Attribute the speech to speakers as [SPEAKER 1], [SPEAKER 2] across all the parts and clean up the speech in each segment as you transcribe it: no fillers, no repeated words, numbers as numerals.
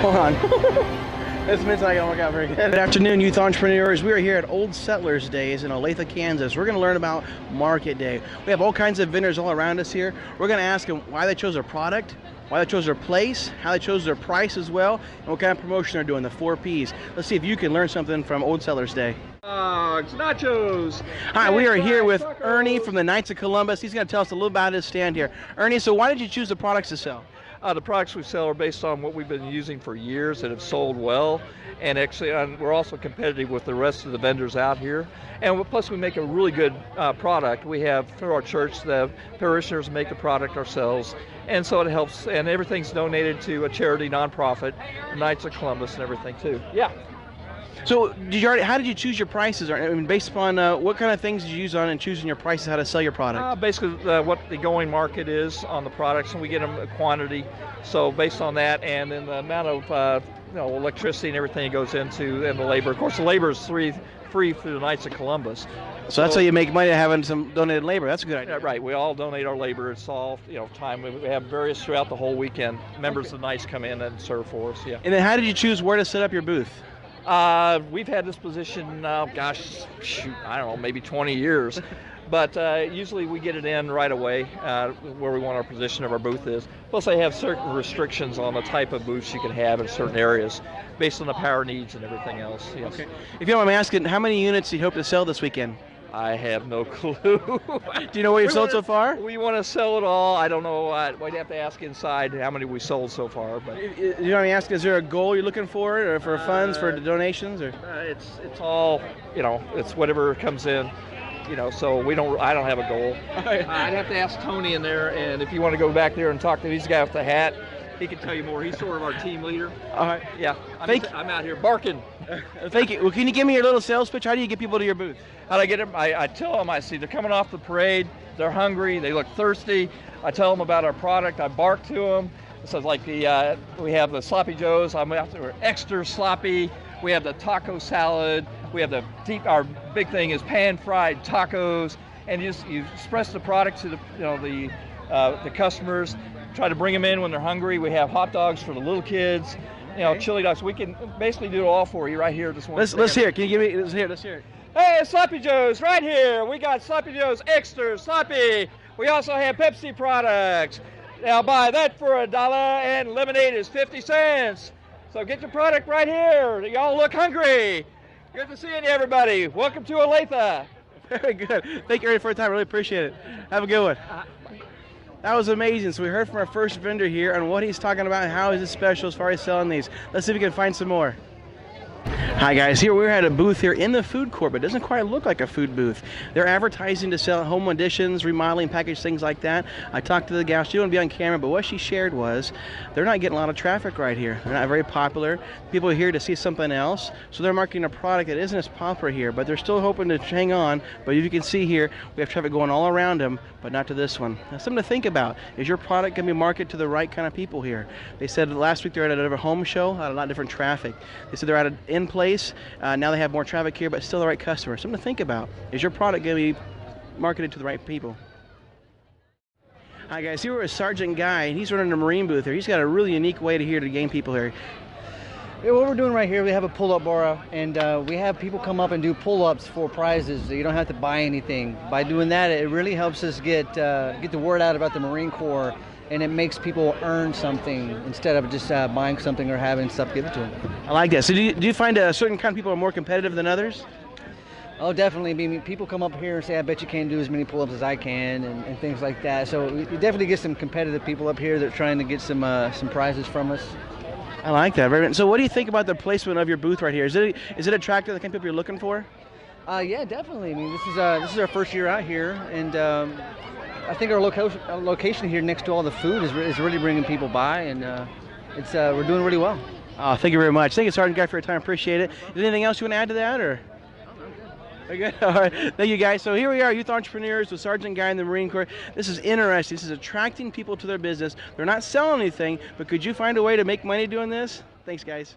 [SPEAKER 1] Hold on. This means I don't work out very good. Good afternoon, youth entrepreneurs. We are here at Old Settlers Days in Olathe, Kansas. We're going to learn about Market Day. We have all kinds of vendors all around us here. We're going to ask them why they chose their product, why they chose their place, how they chose their price as well, and what kind of promotion they're doing, the 4 Ps. Let's see if you can learn something from Old Settlers Day.
[SPEAKER 2] It's nachos.
[SPEAKER 1] Hi, we are here with Ernie from the Knights of Columbus. He's going to tell us a little about his stand here. Ernie, so why did you choose the products to sell?
[SPEAKER 2] The products we sell are based on what we've been using for years that have sold well, and actually we're also competitive with the rest of the vendors out here. And plus we make a really good product. We have, through our church, the parishioners make the product ourselves, and so it helps, and everything's donated to a charity nonprofit, Knights of Columbus and everything too. Yeah.
[SPEAKER 1] So, how did you choose your prices? I mean, based upon what kind of things did you use on in choosing your prices, how to sell your product?
[SPEAKER 2] Basically, what the going market is on the products, and we get them a quantity. So, based on that, and then the amount of electricity and everything that goes into, and the labor. Of course, the labor is free through the Knights of Columbus.
[SPEAKER 1] So that's how you make money, having some donated labor. That's a good idea.
[SPEAKER 2] Yeah, right. We all donate our labor. It's all time. We have various throughout the whole weekend. Members of the Knights come in and serve for us. Yeah.
[SPEAKER 1] And then, how did you choose where to set up your booth?
[SPEAKER 2] We've had this position now, I don't know, maybe 20 years. But usually we get it in right away where we want our position of our booth is. Plus they have certain restrictions on the type of booths you can have in certain areas based on the power needs and everything else. Yes.
[SPEAKER 1] Okay. If you don't mind me asking, how many units do you hope to sell this weekend?
[SPEAKER 2] I have no clue.
[SPEAKER 1] Do you know what you've sold so far?
[SPEAKER 2] We want to sell it all. I don't know. We'd have to ask inside how many we sold so far. But
[SPEAKER 1] you know what I'm asking? Is there a goal you're looking for, or for funds, for donations, or?
[SPEAKER 2] It's all, it's whatever comes in. So I don't have a goal. I'd have to ask Tony in there, and if you want to go back there and talk to this guy with the hat, he can tell you more. He's sort of our team leader.
[SPEAKER 1] All right.
[SPEAKER 2] Yeah. I'm out here barking.
[SPEAKER 1] Thank you. Well, can you give me your little sales pitch? How do you get people to your booth?
[SPEAKER 2] How do I get them? I tell them, I see they're coming off the parade, they're hungry, they look thirsty. I tell them about our product, I bark to them. So like we have the Sloppy Joes, we're extra sloppy. We have the taco salad. We have our big thing is pan-fried tacos. And you express the product to the customers. Try to bring them in when they're hungry. We have hot dogs for the little kids. Chili dogs. We can basically do it all for you right here. This one.
[SPEAKER 1] Let's hear it. Can you give me? Let's hear it.
[SPEAKER 2] Hey, Sloppy Joe's right here. We got Sloppy Joe's extra sloppy. We also have Pepsi products. Now buy that for $1, and lemonade is 50 cents. So get your product right here. Y'all look hungry. Good to see you, everybody. Welcome to Olathe.
[SPEAKER 1] Very good. Thank you, Ernie, for your time. Really appreciate it. Have a good one. That was amazing. So we heard from our first vendor here on what he's talking about and how is it special as far as selling these. Let's see if we can find some more. Hi guys, here we're at a booth here in the food court, but it doesn't quite look like a food booth. They're advertising to sell home additions, remodeling, package, things like that. I talked to the gal, she wouldn't be on camera, but what she shared was they're not getting a lot of traffic right here. They're not very popular. People are here to see something else, so they're marketing a product that isn't as popular here, but they're still hoping to hang on. But if you can see here, we have traffic going all around them, but not to this one. Now, something to think about. Is your product going to be marketed to the right kind of people here? They said last week they're at a home show, had a lot of different traffic. They said they're at an in-place. Now they have more traffic here, but still the right customer. Something to think about. Is your product going to be marketed to the right people? Hi guys, here we're with Sergeant Guy, and he's running a Marine booth here. He's got a really unique way to gain people here.
[SPEAKER 3] Yeah, what we're doing right here, we have a pull-up bar, and we have people come up and do pull-ups for prizes. You don't have to buy anything. By doing that, it really helps us get the word out about the Marine Corps, and it makes people earn something instead of just buying something or having stuff given to them.
[SPEAKER 1] I like that. So do you find a certain kind of people are more competitive than others?
[SPEAKER 3] Oh, definitely. I mean, people come up here and say, I bet you can't do as many pull-ups as I can, and things like that. So we definitely get some competitive people up here that are trying to get some prizes from us.
[SPEAKER 1] I like that. So what do you think about the placement of your booth right here? Is it attractive, the kind of people you're looking for?
[SPEAKER 3] Yeah, definitely. I mean, this is our first year out here, and I think our location here next to all the food is really bringing people by, and we're doing really well.
[SPEAKER 1] Oh, thank you very much. Thank you, Sergeant Guy, for your time. Appreciate it. Is there anything else you want to add to that, or? Very good. All right. Thank you, guys. So here we are, youth entrepreneurs with Sergeant Guy in the Marine Corps. This is interesting. This is attracting people to their business. They're not selling anything, but could you find a way to make money doing this? Thanks, guys.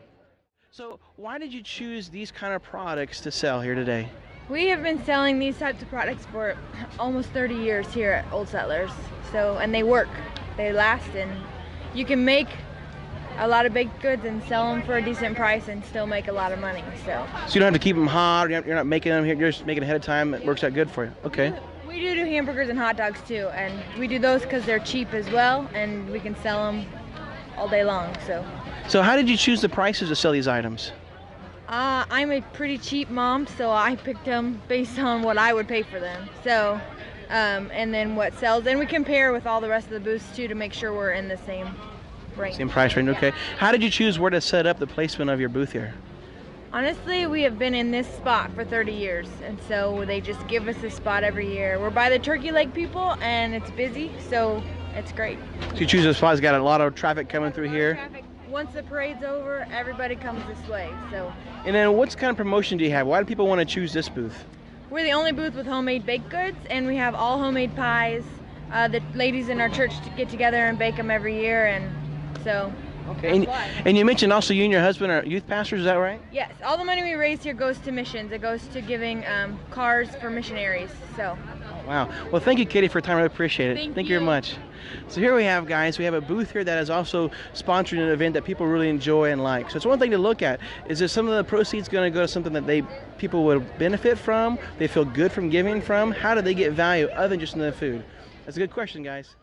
[SPEAKER 1] So why did you choose these kind of products to sell here today?
[SPEAKER 4] We have been selling these types of products for almost 30 years here at Old Settlers. And they work, they last, and you can make a lot of baked goods and sell them for a decent price and still make a lot of money. So
[SPEAKER 1] you don't have to keep them hot. You're not making them here. You're just making it ahead of time. It works out good for you. Okay.
[SPEAKER 4] we do hamburgers and hot dogs too, and we do those because they're cheap as well, and we can sell them all day long.
[SPEAKER 1] So how did you choose the prices to sell these items?
[SPEAKER 4] I'm a pretty cheap mom, so I picked them based on what I would pay for them. So, and then what sells, and we compare with all the rest of the booths too to make sure we're in the same range.
[SPEAKER 1] Same price range, okay. How did you choose where to set up the placement of your booth here?
[SPEAKER 4] Honestly, we have been in this spot for 30 years, and so they just give us this spot every year. We're by the Turkey Lake people, and it's busy, so it's great.
[SPEAKER 1] So you choose a spot that's got a lot of traffic coming through here?
[SPEAKER 4] Traffic. Once the parade's over, everybody comes this way. So.
[SPEAKER 1] And then what kind of promotion do you have? Why do people want to choose this booth?
[SPEAKER 4] We're the only booth with homemade baked goods, and we have all homemade pies. The ladies in our church get together and bake them every year, and so.
[SPEAKER 1] Okay. And you mentioned also you and your husband are youth pastors, is that right?
[SPEAKER 4] Yes. All the money we raise here goes to missions. It goes to giving cars for missionaries. So.
[SPEAKER 1] Wow. Well, thank you, Katie, for your time. I really appreciate it. Thank you very much. So here we have, guys, we have a booth here that is also sponsoring an event that people really enjoy and like. So it's one thing to look at. Is there some of the proceeds going to go to something that people would benefit from, they feel good from giving from? How do they get value other than just in the food? That's a good question, guys.